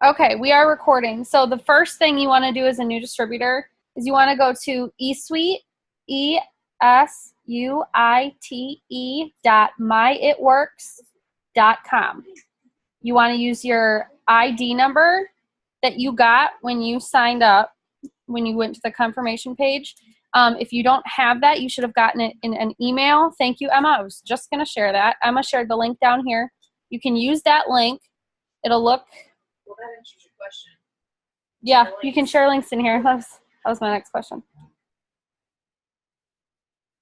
Okay, we are recording. So the first thing you want to do as a new distributor is you want to go to eSuite, esuite.myitworks.com. You want to use your ID number that you got when you signed up, when you went to the confirmation page. If you don't have that, you should have gotten it in an email. Thank you, Emma. I was just going to share that. Emma shared the link down here. You can use that link. It'll look... Well, that answers your question. Yeah, you can share links in here. That was my next question.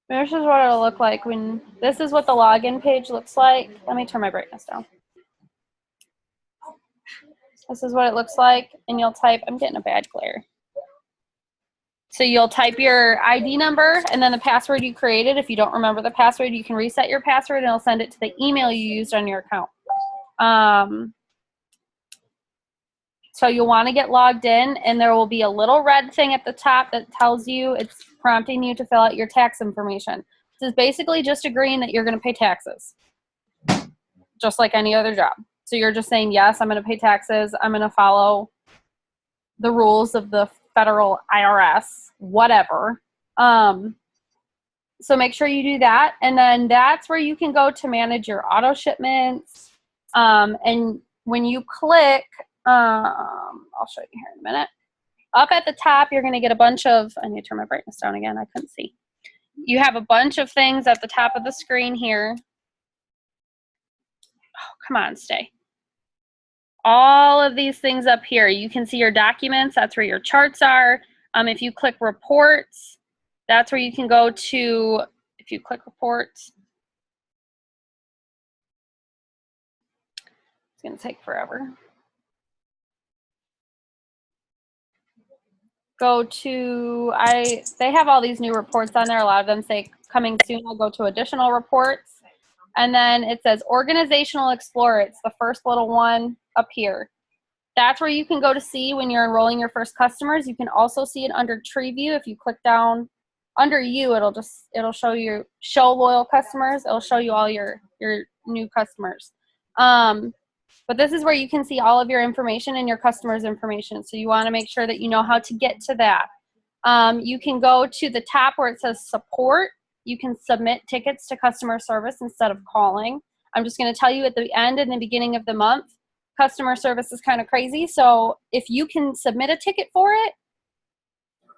This is what it'll look like when, this is what the login page looks like. Let me turn my brightness down. This is what it looks like, and you'll type, I'm getting a bad glare. So you'll type your ID number and then the password you created. If you don't remember the password, you can reset your password and it'll send it to the email you used on your account. So you'll want to get logged in, and there will be a little red thing at the top that tells you, it's prompting you to fill out your tax information. This is basically just agreeing that you're going to pay taxes, just like any other job. So you're just saying, yes, I'm going to pay taxes. I'm going to follow the rules of the federal IRS, whatever. So make sure you do that. And then that's where you can go to manage your auto shipments. And when you click, I'll show you here in a minute. Up at the top, you're going to get a bunch of, I need to turn my brightness down again. I couldn't see. You have a bunch of things at the top of the screen here. Oh, come on, stay. All of these things up here. You can see your documents. That's where your charts are. If you click reports, that's where you can go to, if you click reports. It's going to take forever. Go to, they have all these new reports on there. A lot of them say coming soon. I'll go to additional reports. And then it says Organizational Explorer. It's the first little one up here. That's where you can go to see when you're enrolling your first customers. You can also see it under Tree View. If you click down under you, it'll show you, show loyal customers. It'll show you all your new customers. But this is where you can see all of your information and your customers' information. So you want to make sure that you know how to get to that. You can go to the top where it says support. You can submit tickets to customer service instead of calling. I'm just going to tell you at the end and the beginning of the month, customer service is kind of crazy. So if you can submit a ticket for it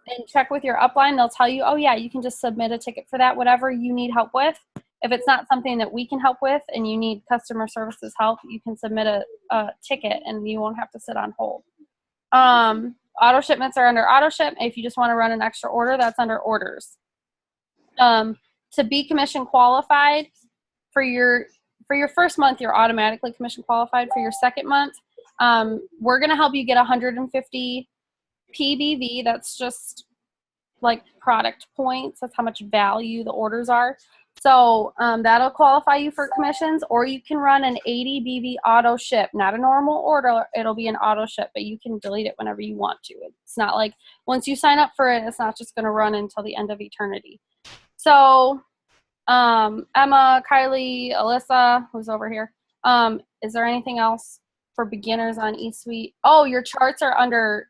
and check with your upline, they'll tell you, oh yeah, you can just submit a ticket for that, whatever you need help with. If it's not something that we can help with and you need customer services help, you can submit a ticket and you won't have to sit on hold. Auto shipments are under auto ship. If you just want to run an extra order, that's under orders. To be commission qualified for your first month, you're automatically commission qualified. For your second month, we're going to help you get 150 PBV. That's just like product points. That's how much value the orders are. So that'll qualify you for commissions, or you can run an 80 BV auto ship, not a normal order. It'll be an auto ship, but you can delete it whenever you want to. It's not like once you sign up for it, it's not just going to run until the end of eternity. So Emma, Kylie, Alyssa, who's over here, is there anything else for beginners on eSuite? Oh, your charts are under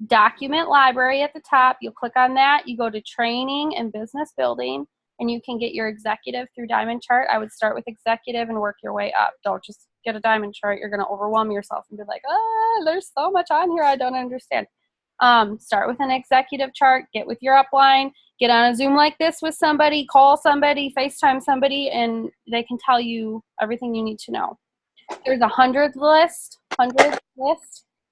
document library at the top. You'll click on that. You go to training and business building, and you can get your executive through diamond chart. I would start with executive and work your way up. Don't just get a diamond chart. You're going to overwhelm yourself and be like, oh, there's so much on here I don't understand. Start with an executive chart, get with your upline, get on a Zoom like this with somebody, call somebody, FaceTime somebody, and they can tell you everything you need to know. There's a 100 list in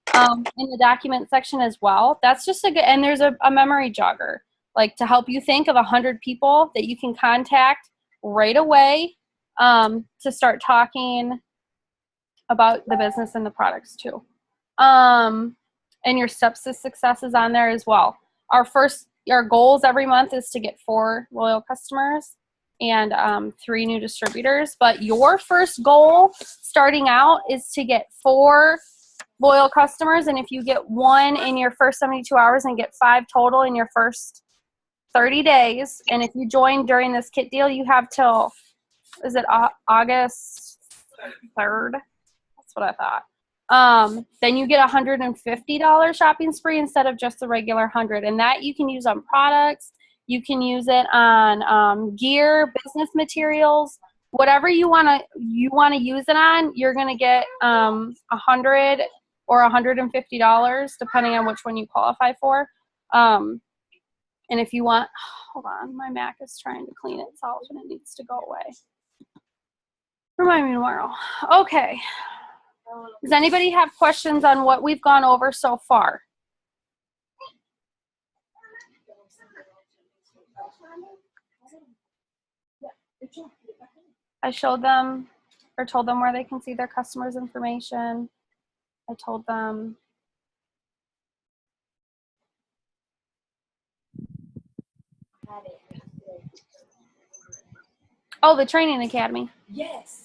the document section as well. That's just a good, and there's a memory jogger, like to help you think of 100 people that you can contact right away to start talking about the business and the products too. And your steps to success is on there as well. Our goals every month is to get 4 loyal customers and 3 new distributors. But your first goal starting out is to get 4 loyal customers. And if you get 1 in your first 72 hours and get 5 total in your first 30 days, and if you join during this kit deal, you have till, is it August 3rd? That's what I thought. then you get $150 shopping spree instead of just the regular 100. And that you can use on products. You can use it on gear, business materials, whatever you wanna use it on. You're gonna get $100 or $150 depending on which one you qualify for. And if you want, hold on, my Mac is trying to clean itself and it needs to go away. Remind me tomorrow. Okay. Does anybody have questions on what we've gone over so far? I showed them or told them where they can see their customers' information. I told them oh, the training academy. Yes.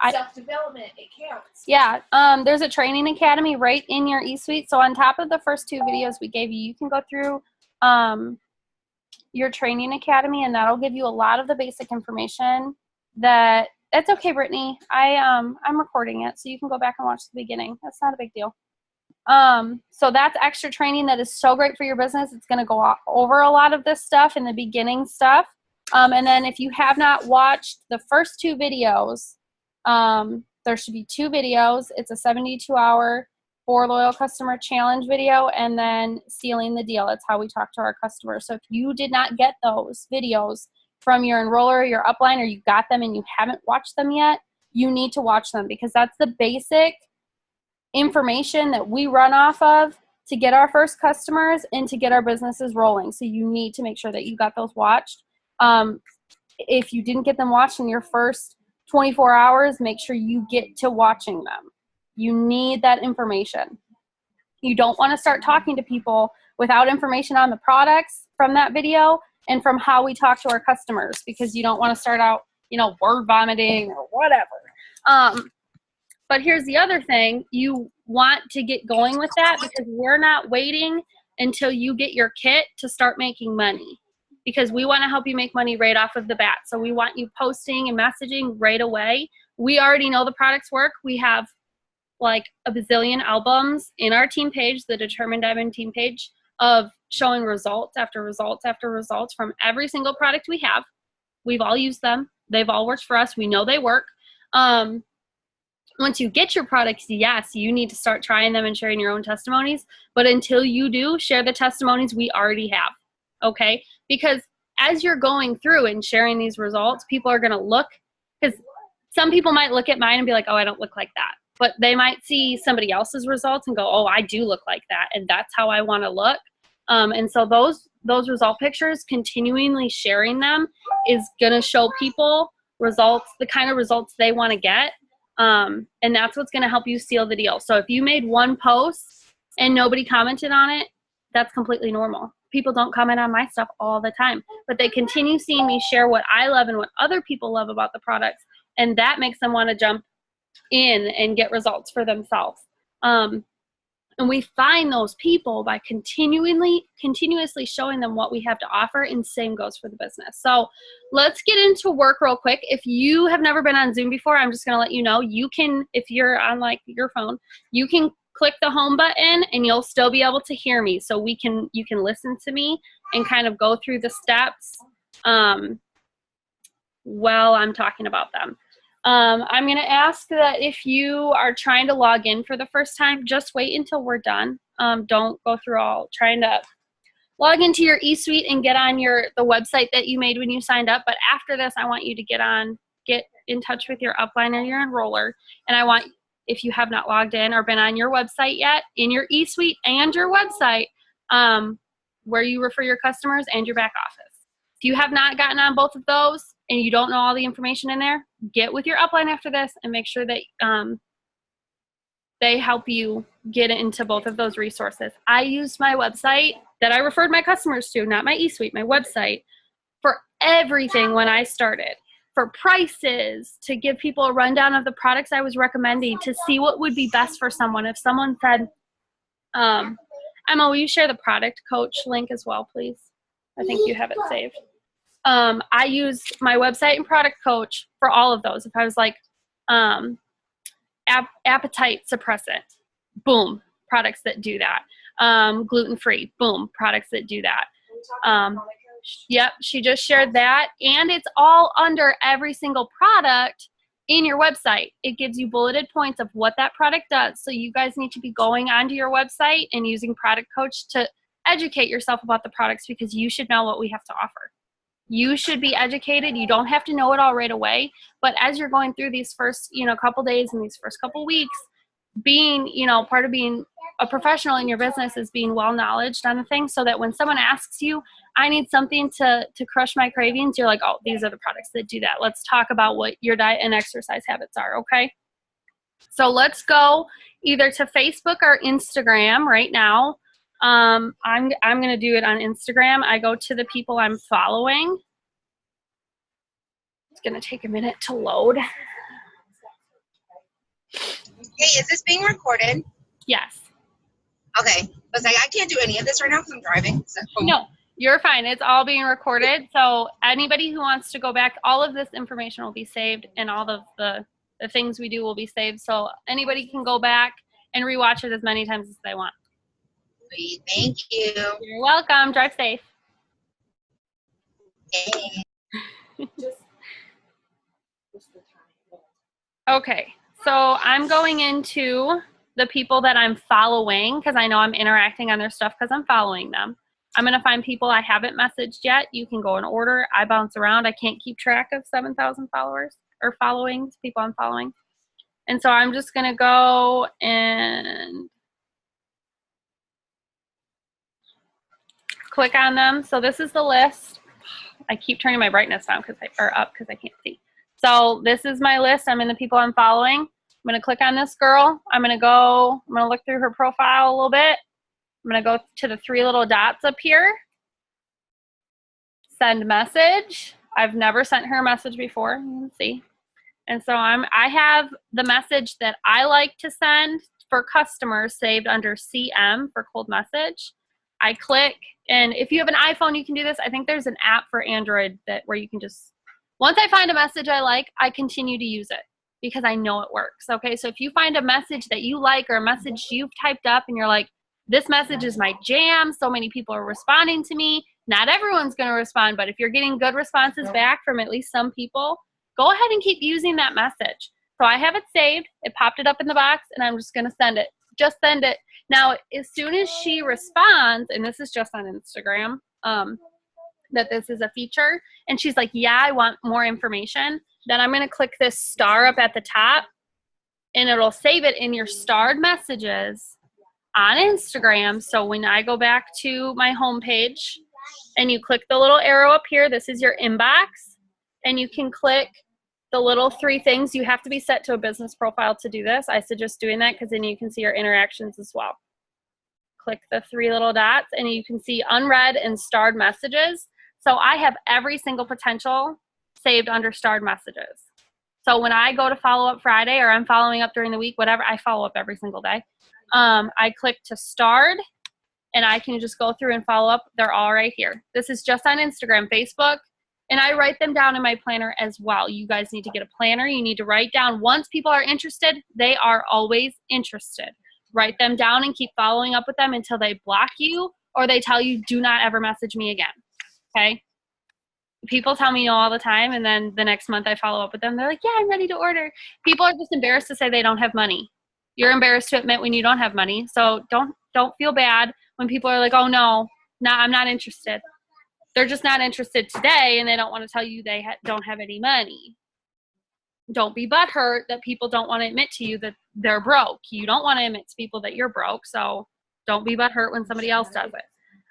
Self-development, it counts. Yeah, there's a training academy right in your eSuite. So on top of the first 2 videos we gave you, you can go through your training academy, and that'll give you a lot of the basic information that, it's okay, Brittany. I'm recording it, so you can go back and watch the beginning. That's not a big deal. So that's extra training that is so great for your business. It's going to go over a lot of this stuff in the beginning stuff. And then if you have not watched the first 2 videos, there should be 2 videos. It's a 72-hour for loyal customer challenge video, and then sealing the deal. It's how we talk to our customers. So if you did not get those videos from your enroller or your upline, or you got them and you haven't watched them yet, you need to watch them, because that's the basic information that we run off of to get our first customers and to get our businesses rolling. So you need to make sure that you got those watched. If you didn't get them watched in your first 24 hours, make sure you get to watching them. You need that information. You don't want to start talking to people without information on the products from that video and from how we talk to our customers, because you don't want to start out, word vomiting or whatever. But here's the other thing. You want to get going with that, because we're not waiting until you get your kit to start making money, because we want to help you make money right off of the bat. So we want you posting and messaging right away. We already know the products work. We have like a bazillion albums in our team page, the Determined Diamond team page, of showing results after results after results from every single product we have. We've all used them. They've all worked for us. We know they work. Once you get your products, yes, you need to start trying them and sharing your own testimonies. But until you do, share the testimonies we already have, okay? Because as you're going through and sharing these results, people are going to look, because some people might look at mine and be like, oh, I don't look like that. But they might see somebody else's results and go, oh, I do look like that, and that's how I want to look. And so those result pictures, continually sharing them is going to show people results, the kind of results they want to get. And that's what's going to help you seal the deal. So if you made one post and nobody commented on it, that's completely normal. People don't comment on my stuff all the time, but they continue seeing me share what I love and what other people love about the products, and that makes them want to jump in and get results for themselves. And we find those people by continuously showing them what we have to offer, and same goes for the business. So let's get into work real quick. If you have never been on Zoom before, I'm just going to let you know, you can, if you're on like your phone, you can click the home button and you'll still be able to hear me. So you can listen to me and kind of go through the steps while I'm talking about them. I'm going to ask that if you are trying to log in for the first time, just wait until we're done. Don't go through all trying to log into your eSuite and get on the website that you made when you signed up. But after this, I want you to get in touch with your upline or your enroller. And I want, if you have not logged in or been on your website yet, in your eSuite and your website, where you refer your customers and your back office. If you have not gotten on both of those and you don't know all the information in there, get with your upline after this and make sure that they help you get into both of those resources. I used my website that I referred my customers to, not my eSuite, my website, for everything when I started. For prices, to give people a rundown of the products I was recommending, to see what would be best for someone. If someone said, Emma, will you share the product coach link as well, please? I think you have it saved. I used my website and product coach for all of those. If I was like, appetite suppressant, boom, products that do that. Gluten-free, boom, products that do that. Yep, she just shared that, and it's all under every single product in your website. It gives you bulleted points of what that product does. So you guys need to be going onto your website and using Product Coach to educate yourself about the products, because you should know what we have to offer. You should be educated. You don't have to know it all right away, but as you're going through these first, couple days and these first couple weeks, being, part of being a professional in your business is being well knowledged on the things, so that when someone asks you, I need something to crush my cravings, you're like, oh, these are the products that do that. Let's talk about what your diet and exercise habits are, okay? So let's go either to Facebook or Instagram right now. I'm going to do it on Instagram. I go to the people I'm following. It's going to take a minute to load. Hey, is this being recorded? Yes. Okay, but I can't do any of this right now because I'm driving. So. No, you're fine. It's all being recorded. So anybody who wants to go back, all of this information will be saved, and all of the things we do will be saved. So anybody can go back and rewatch it as many times as they want. Sweet, thank you. You're welcome. Drive safe. Okay, so I'm going into the people that I'm following, because I know I'm interacting on their stuff because I'm following them. I'm going to find people I haven't messaged yet. You can go in order. I bounce around. I can't keep track of 7,000 followers or followings, people I'm following. And so I'm just going to go and click on them. So this is the list. I keep turning my brightness down up because I can't see. So this is my list. I'm in the people I'm following. I'm going to click on this girl. I'm going to look through her profile a little bit. I'm going to go to the 3 little dots up here. Send message. I've never sent her a message before. You can see. And so I have the message that I like to send for customers saved under CM for cold message. I click, and if you have an iPhone, you can do this. I think there's an app for Android where you can just, once I find a message I like, I continue to use it because I know it works. Okay, so if you find a message that you like or a message you've typed up and you're like, this message is my jam, so many people are responding to me. Not everyone's going to respond, but if you're getting good responses back from at least some people, go ahead and keep using that message. So I have it saved. It popped it up in the box, and I'm just going to send it. Just send it. Now, as soon as she responds, and this is just on Instagram, that this is a feature, and she's like, yeah, I want more information, then I'm going to click this star up at the top, and it'll save it in your starred messages on Instagram. So when I go back to my homepage and you click the little arrow up here, this is your inbox, and you can click the little 3 things. You have to be set to a business profile to do this. I suggest doing that because then you can see your interactions as well. Click the 3 little dots and you can see unread and starred messages. So I have every single potential saved under starred messages. So when I go to follow up Friday, or I'm following up during the week, whatever, I follow up every single day. I click to starred, and I can just go through and follow up. They're all right here. This is just on Instagram, Facebook, and I write them down in my planner as well. You guys need to get a planner. You need to write down, once people are interested, they are always interested. Write them down and keep following up with them until they block you or they tell you, do not ever message me again, okay? People tell me no all the time, and then the next month I follow up with them. They're like, yeah, I'm ready to order. People are just embarrassed to say they don't have money. You're embarrassed to admit when you don't have money. So don't feel bad when people are like, oh, no, I'm not interested. They're just not interested today, and they don't want to tell you they don't have any money. Don't be butthurt that people don't want to admit to you that they're broke. You don't want to admit to people that you're broke, so don't be butthurt when somebody else does it.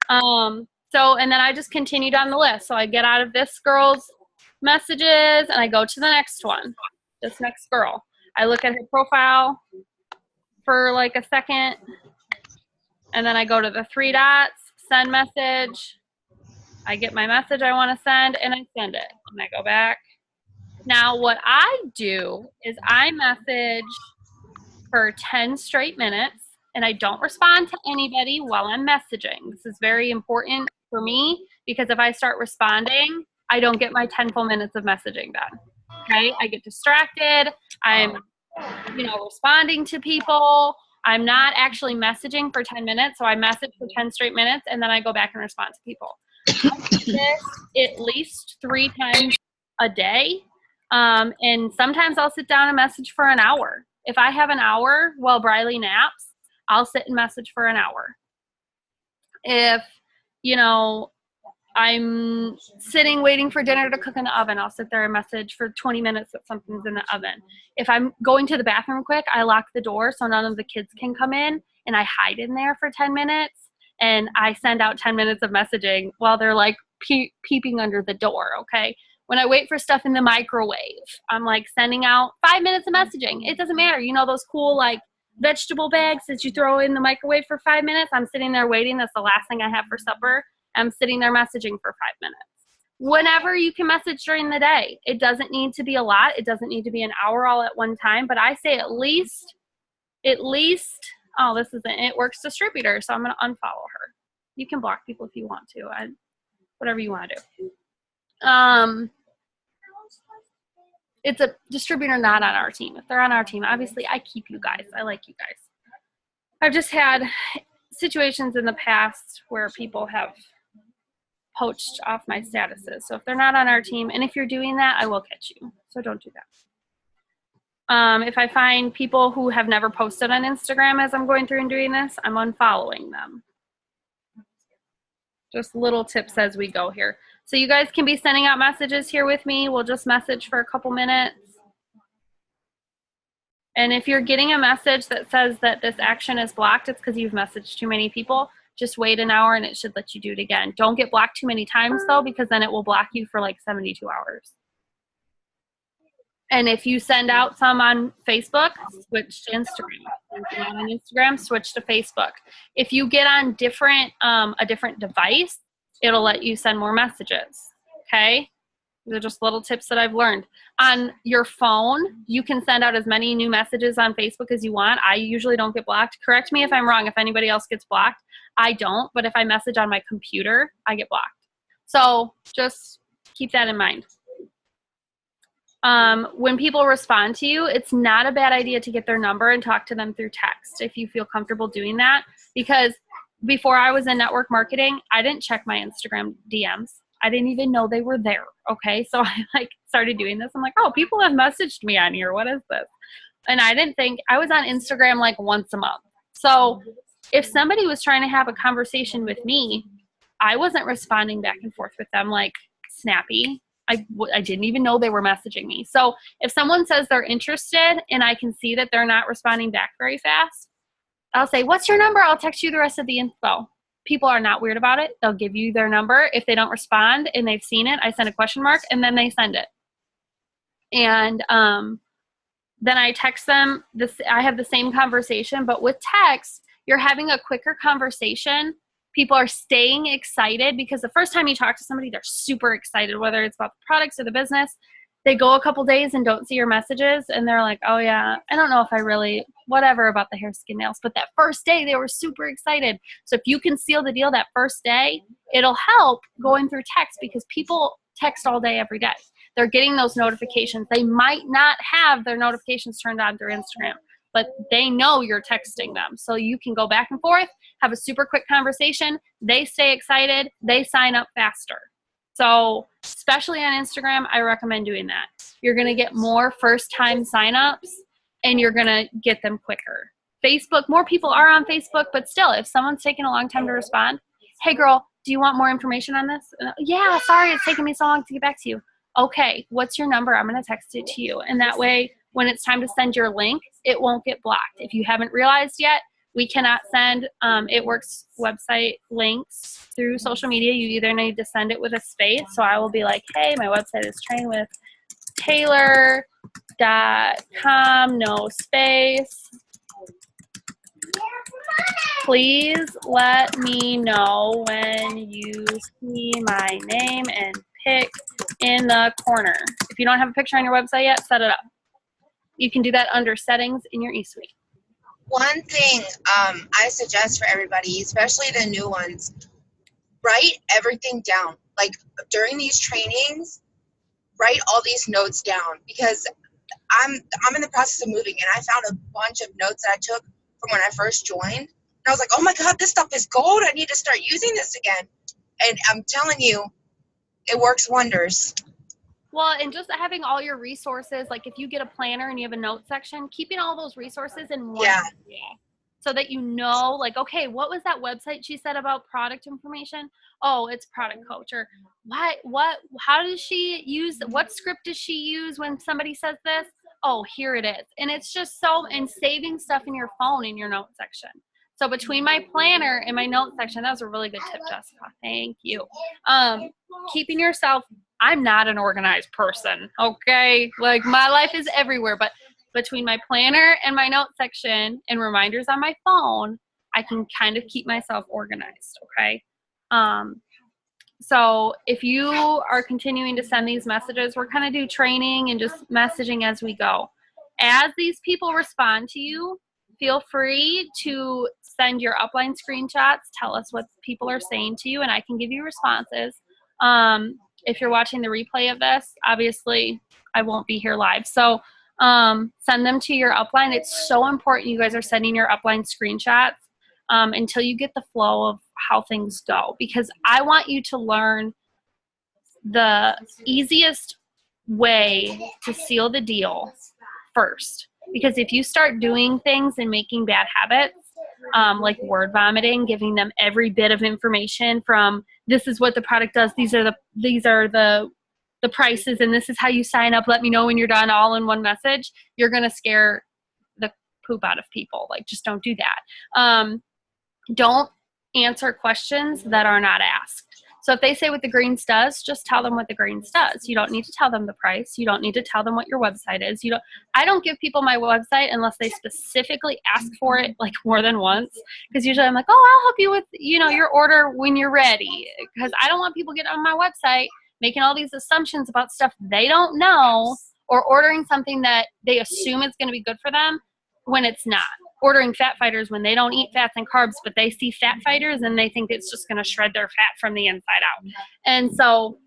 And then I just continue down the list. So I get out of this girl's messages, and I go to the next one, this next girl. I look at her profile for like a second, and then I go to the 3 dots, send message. I get my message I want to send, and I send it, and I go back. Now, what I do is I message for 10 straight minutes, and I don't respond to anybody while I'm messaging. This is very important for me because if I start responding, I don't get my 10 full minutes of messaging done. Okay? I get distracted. I'm, responding to people, I'm not actually messaging for 10 minutes, so I message for 10 straight minutes, and then I go back and respond to people. I do this at least 3 times a day, and sometimes I'll sit down and message for an hour. If I have an hour while Briley naps, I'll sit and message for an hour. If, you know, I'm sitting waiting for dinner to cook in the oven, I'll sit there and message for 20 minutes that something's in the oven. If I'm going to the bathroom quick, I lock the door so none of the kids can come in, and I hide in there for 10 minutes, and I send out 10 minutes of messaging while they're like peeping under the door, okay? When I wait for stuff in the microwave, I'm like sending out 5 minutes of messaging. It doesn't matter. You know those cool like vegetable bags that you throw in the microwave for 5 minutes? I'm sitting there waiting. That's the last thing I have for supper. I'm sitting there messaging for 5 minutes. Whenever you can message during the day. It doesn't need to be a lot. It doesn't need to be an hour all at one time, but I say at least, oh, this isn't It Works distributor, so I'm going to unfollow her. You can block people if you want to. Whatever you want to do. It's a distributor not on our team. If they're on our team, obviously I keep you guys. I like you guys. I've just had situations in the past where people have poached off my statuses. So if they're not on our team, and if you're doing that, I will catch you. So don't do that. If I find people who have never posted on Instagram as I'm going through and doing this, I'm unfollowing them. Just little tips as we go here. So you guys can be sending out messages here with me. We'll just message for a couple minutes. And if you're getting a message that says that this action is blocked, it's because you've messaged too many people. Just wait an hour and it should let you do it again. Don't get blocked too many times though, because then it will block you for like 72 hours. And if you send out some on Facebook, switch to Instagram. If you're not on Instagram, switch to Facebook. If you get on a different device, it'll let you send more messages, okay? These are just little tips that I've learned. On your phone, you can send out as many new messages on Facebook as you want. I usually don't get blocked. Correct me if I'm wrong. If anybody else gets blocked, I don't. But if I message on my computer, I get blocked. So just keep that in mind. When people respond to you, it's not a bad idea to get their number and talk to them through text if you feel comfortable doing that. Because before I was in network marketing, I didn't check my Instagram DMs. I didn't even know they were there. Okay. So I started doing this. I'm like, oh, people have messaged me on here. What is this? And I didn't think I was on Instagram like once a month. So if somebody was trying to have a conversation with me, I wasn't responding back and forth with them like snappy. I didn't even know they were messaging me. So if someone says they're interested and I can see that they're not responding back very fast, I'll say, what's your number? I'll text you the rest of the info. People are not weird about it. They'll give you their number. If they don't respond and they've seen it, I send a question mark and then they send it. And then I text them. I have the same conversation, but with text, you're having a quicker conversation. People are staying excited because the first time you talk to somebody, they're super excited, whether it's about the products or the business. They go a couple days and don't see your messages, and they're like, oh, yeah, I don't know if I really, whatever about the hair, skin, nails. But that first day, they were super excited. So if you can seal the deal that first day, it'll help going through text because people text all day, every day. They're getting those notifications. They might not have their notifications turned on through Instagram, but they know you're texting them. So you can go back and forth, have a super quick conversation. They stay excited. They sign up faster. So especially on Instagram, I recommend doing that. You're going to get more first-time signups, and you're going to get them quicker. Facebook, more people are on Facebook, but still, if someone's taking a long time to respond, hey, girl, do you want more information on this? Yeah, sorry, it's taking me so long to get back to you. Okay, what's your number? I'm going to text it to you. And that way, when it's time to send your link, it won't get blocked. If you haven't realized yet, we cannot send It Works website links through social media. You either need to send it with a space. So I will be like, hey, my website is trainwithtaylor.com, no space. Please let me know when you see my name and pic in the corner. If you don't have a picture on your website yet, set it up. You can do that under settings in your eSuite. One thing I suggest for everybody, especially the new ones, write everything down. Like during these trainings, write all these notes down because I'm in the process of moving and I found a bunch of notes that I took from when I first joined. And I was like, oh my God, this stuff is gold. I need to start using this again. And I'm telling you, it works wonders. Well, and just having all your resources, like if you get a planner and you have a note section, keeping all those resources in one area so that you know, like, okay, what was that website she said about product information? Oh, it's Product Coach. Or how does she use, what script does she use when somebody says this? Oh, here it is. And it's just so, and saving stuff in your phone in your note section. So between my planner and my note section, that was a really good tip, Jessica. Thank you. Keeping yourself, I'm not an organized person, okay? Like my life is everywhere, but between my planner and my note section and reminders on my phone, I can kind of keep myself organized, okay? So if you are continuing to send these messages, we're kind of do training and just messaging as we go. As these people respond to you, feel free to send your upline screenshots, tell us what people are saying to you, and I can give you responses. If you're watching the replay of this, obviously I won't be here live. So send them to your upline. It's so important you guys are sending your upline screenshots until you get the flow of how things go, because I want you to learn the easiest way to seal the deal first. Because if you start doing things and making bad habits, like word vomiting, giving them every bit of information from this is what the product does, these are the prices, and this is how you sign up, let me know when you're done, all in one message, you're going to scare the poop out of people. Like, just don't do that. Don't answer questions that are not asked. So if they say what the greens does, just tell them what the greens does. You don't need to tell them the price. You don't need to tell them what your website is. I don't give people my website unless they specifically ask for it like more than once. Because usually I'm like, oh, I'll help you with, your order when you're ready. Because I don't want people getting on my website making all these assumptions about stuff they don't know, or ordering something that they assume is going to be good for them when it's not. Ordering fat fighters when they don't eat fats and carbs, but they see fat fighters and they think it's just going to shred their fat from the inside out. And so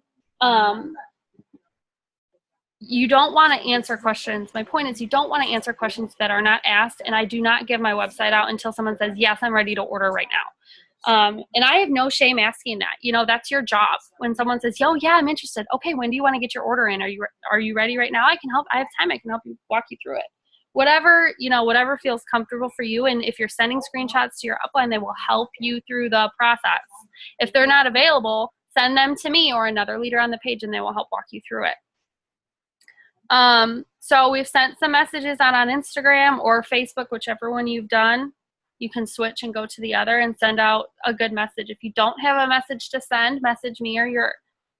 you don't want to answer questions. My point is, you don't want to answer questions that are not asked, and I do not give my website out until someone says, yes, I'm ready to order right now. And I have no shame asking that. That's your job. When someone says, yo, yeah, I'm interested. Okay, when do you want to get your order in? Are you ready right now? I can help. I have time. I can help you, walk you through it. Whatever feels comfortable for you. And if you're sending screenshots to your upline, they will help you through the process. If they're not available, send them to me or another leader on the page, and they will help walk you through it. So we've sent some messages out on Instagram or Facebook, whichever one you've done. You can switch and go to the other and send out a good message. If you don't have a message to send, message me or your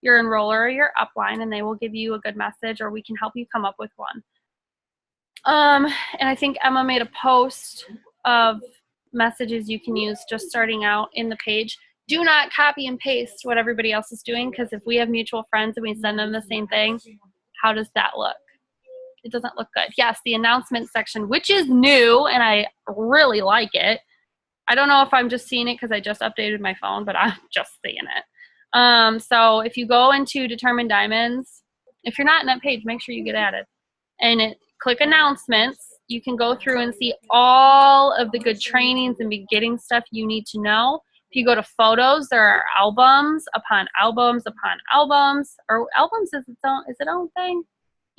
enroller or your upline, and they will give you a good message, or we can help you come up with one. And I think Emma made a post of messages you can use just starting out in the page. Do not copy and paste what everybody else is doing, because if we have mutual friends and we send them the same thing, how does that look? It doesn't look good. Yes, the announcement section, which is new, and I really like it. I don't know if I'm just seeing it because I just updated my phone, but I'm just seeing it. So if you go into Determined Diamonds, if you're not in that page, make sure you get added. And click announcements. You can go through and see all of the good trainings and beginning stuff you need to know. If you go to photos, there are albums upon albums upon albums. Or albums is its own thing?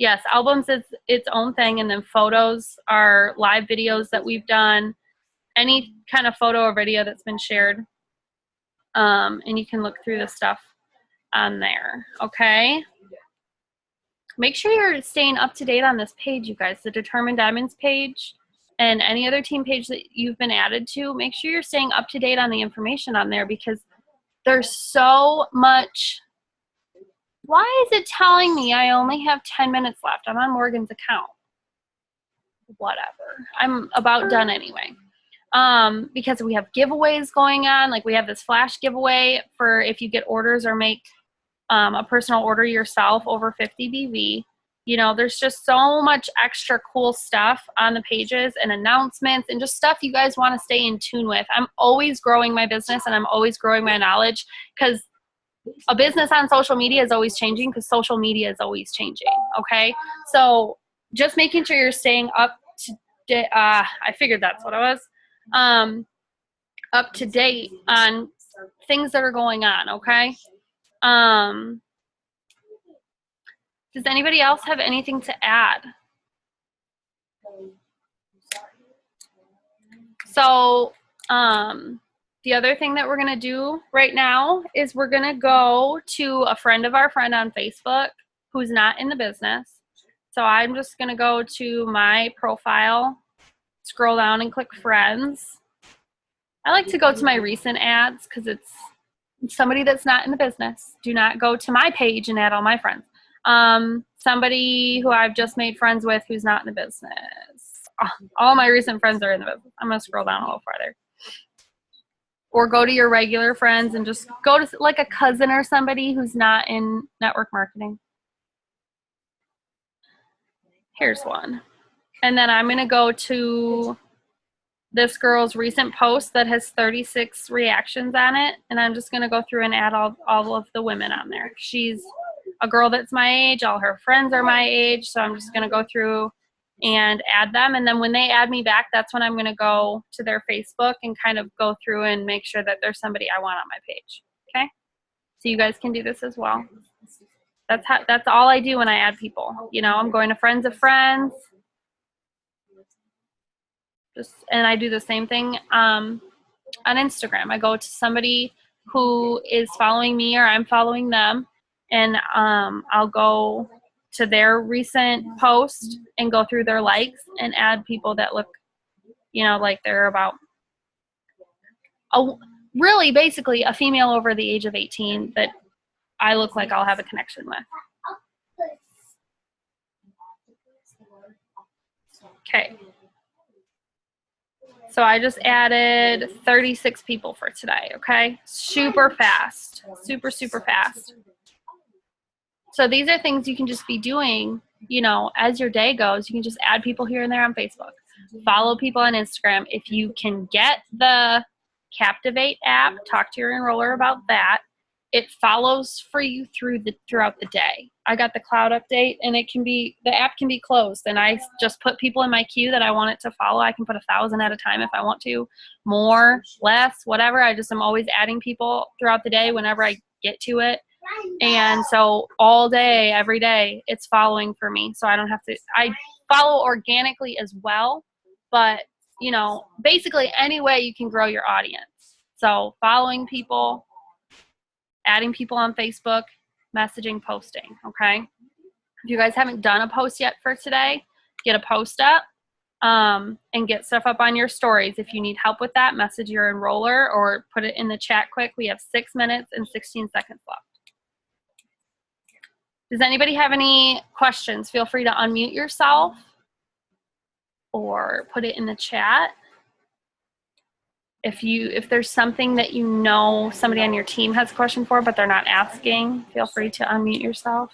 Yes, albums is its own thing, and then photos are live videos that we've done. Any kind of photo or video that's been shared. And you can look through the stuff on there, okay? Make sure you're staying up to date on this page, you guys. The Determined Diamonds page and any other team page that you've been added to, make sure you're staying up to date on the information on there, because there's so much. Why is it telling me I only have 10 minutes left? I'm on Morgan's account. Whatever. I'm about done anyway. Because we have giveaways going on. Like we have this flash giveaway for if you get orders or make a personal order yourself over 50 BV. There's just so much extra cool stuff on the pages and announcements and just stuff you guys want to stay in tune with. I'm always growing my business and I'm always growing my knowledge, because a business on social media is always changing, because social media is always changing, okay? So just making sure you're staying up to date. I figured that's what it was. up to date on things that are going on, okay? Does anybody else have anything to add? So, the other thing that we're going to do right now is we're going to go to a friend of our friend on Facebook who's not in the business. So I'm just going to go to my profile, scroll down and click friends. I like to go to my recent ads because it's somebody that's not in the business. Do not go to my page and add all my friends. Somebody who I've just made friends with who's not in the business. All my recent friends are in the business. I'm going to scroll down a little farther. Or go to your regular friends and just go to like a cousin or somebody who's not in network marketing. Here's one. And then I'm going to go to this girl's recent post that has 36 reactions on it. And I'm just going to go through and add all of the women on there. She's a girl that's my age. All her friends are my age. So I'm just going to go through and add them. And then when they add me back, that's when I'm going to go to their Facebook and kind of go through and make sure that there's somebody I want on my page. Okay. So you guys can do this as well. That's all I do when I add people. You know, I'm going to friends of friends. And I do the same thing on Instagram. I go to somebody who is following me or I'm following them, and I'll go to their recent post and go through their likes and add people that look, you know, like they're about really basically a female over the age of 18 that I look like I'll have a connection with. Okay. So I just added 36 people for today, okay? Super fast, super, super fast. So these are things you can just be doing, you know, as your day goes. You can just add people here and there on Facebook. Follow people on Instagram. If you can get the Captivate app, talk to your enroller about that. It follows for you throughout the day. I got the cloud update, and the app can be closed, and I just put people in my queue that I want it to follow. I can put 1,000 at a time if I want to, more, less, whatever. I just am always adding people throughout the day whenever I get to it. And so all day, every day, it's following for me. So I don't have to, I follow organically as well, but you know, basically any way you can grow your audience. So following people, adding people on Facebook, messaging, posting, okay? If you guys haven't done a post yet for today, get a post up and get stuff up on your stories. If you need help with that, message your enroller or put it in the chat quick. We have 6 minutes and 16 seconds left. Does anybody have any questions? Feel free to unmute yourself or put it in the chat. If there's something that you know somebody on your team has a question for, but they're not asking, feel free to unmute yourself.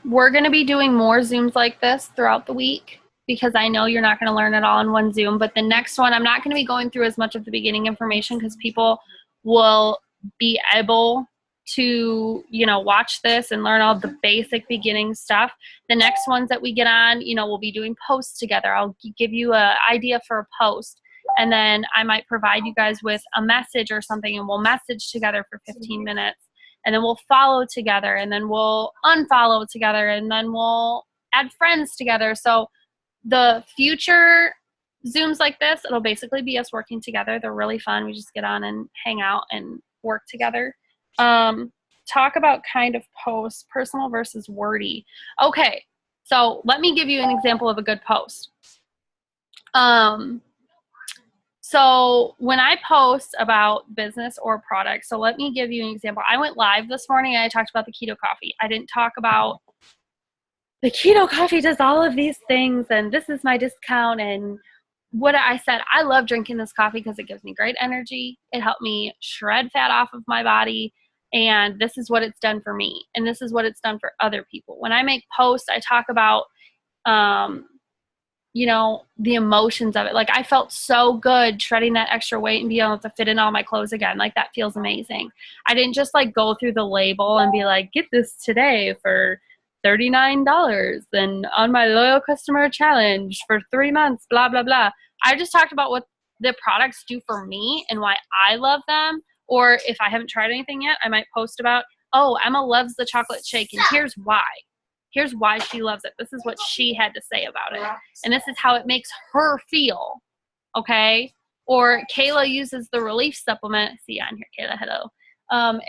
We're going to be doing more Zooms like this throughout the week because I know you're not going to learn it all in one Zoom. But the next one, I'm not going to be going through as much of the beginning information because people will be able to, you know, watch this and learn all the basic beginning stuff. The next ones that we get on, you know, we'll be doing posts together. I'll give you an idea for a post, and then I might provide you guys with a message or something, and we'll message together for 15 minutes. And then we'll follow together, and then we'll unfollow together, and then we'll add friends together. So the future Zooms like this, it'll basically be us working together. They're really fun. We just get on and hang out and work together. Talk about kind of posts, personal versus wordy. Okay, so let me give you an example of a good post. So when I post about business or product, so let me give you an example. I went live this morning and I talked about the keto coffee. I didn't talk about the keto coffee does all of these things and this is my discount, and what I said, I love drinking this coffee because it gives me great energy. It helped me shred fat off of my body, and this is what it's done for me, and this is what it's done for other people. When I make posts, I talk about you know, the emotions of it. Like, I felt so good shredding that extra weight and being able to fit in all my clothes again. Like, that feels amazing. I didn't just like go through the label and be like, get this today for $39 and on my loyal customer challenge for 3 months, blah, blah, blah. I just talked about what the products do for me and why I love them. Or if I haven't tried anything yet, I might post about, oh, Emma loves the chocolate shake and here's why. Here's why she loves it. This is what she had to say about it. And this is how it makes her feel. Okay? Or Kayla uses the relief supplement. See you on here, Kayla. Hello.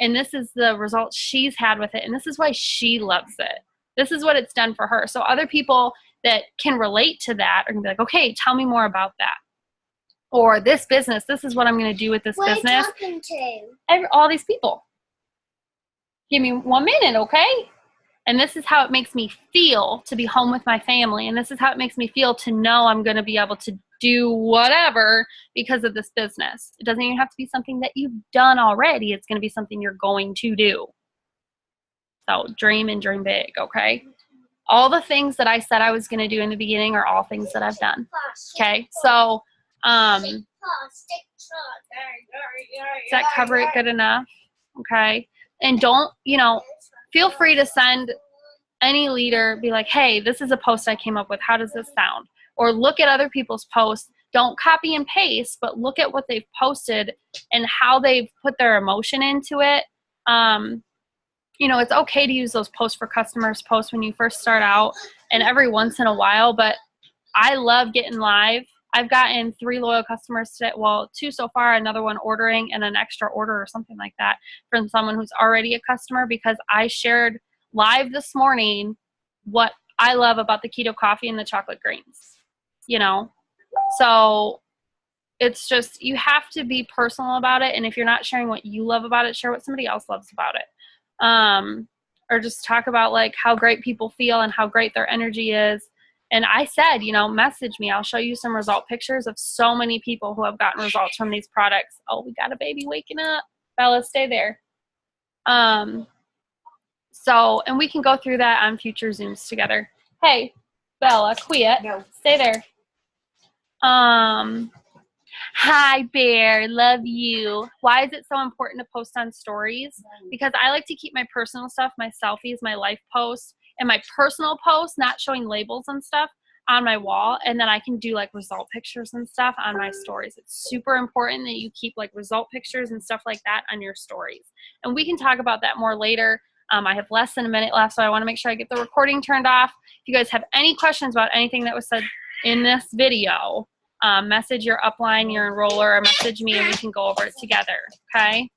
And this is the results she's had with it. And this is why she loves it. This is what it's done for her. So other people that can relate to that are going to be like, okay, tell me more about that. Or this business, this is what I'm going to do with this business. What are you talking to? All these people. Give me 1 minute, okay? And this is how it makes me feel to be home with my family. And this is how it makes me feel to know I'm going to be able to do whatever because of this business. It doesn't even have to be something that you've done already. It's going to be something you're going to do. So dream and dream big, okay? All the things that I said I was going to do in the beginning are all things that I've done. Okay? So, does that cover it good enough? Okay? And don't, you know, feel free to send any leader, be like, hey, this is a post I came up with. How does this sound? Or look at other people's posts. Don't copy and paste, but look at what they've posted and how they've put their emotion into it. You know, it's okay to use those posts for customers posts when you first start out and every once in a while, but I love getting live. I've gotten 3 loyal customers today. Well, 2 so far, another one ordering and an extra order or something like that from someone who's already a customer because I shared live this morning what I love about the keto coffee and the chocolate greens, you know? So it's just, you have to be personal about it. And if you're not sharing what you love about it, share what somebody else loves about it. Or just talk about like how great people feel and how great their energy is. And I said, you know, message me. I'll show you some result pictures of so many people who have gotten results from these products. Oh, we got a baby waking up. Bella, stay there. So, and we can go through that on future Zooms together. Hey, Bella, quit. No. Stay there. Hi, Bear. Love you. Why is it so important to post on stories? Because I like to keep my personal stuff, my selfies, my life posts, and my personal posts, not showing labels and stuff, on my wall. And then I can do like result pictures and stuff on my stories. It's super important that you keep like result pictures and stuff like that on your stories. And we can talk about that more later. I have less than a minute left, so I want to make sure I get the recording turned off. If you guys have any questions about anything that was said in this video, message your upline, your enroller, or message me and we can go over it together, okay?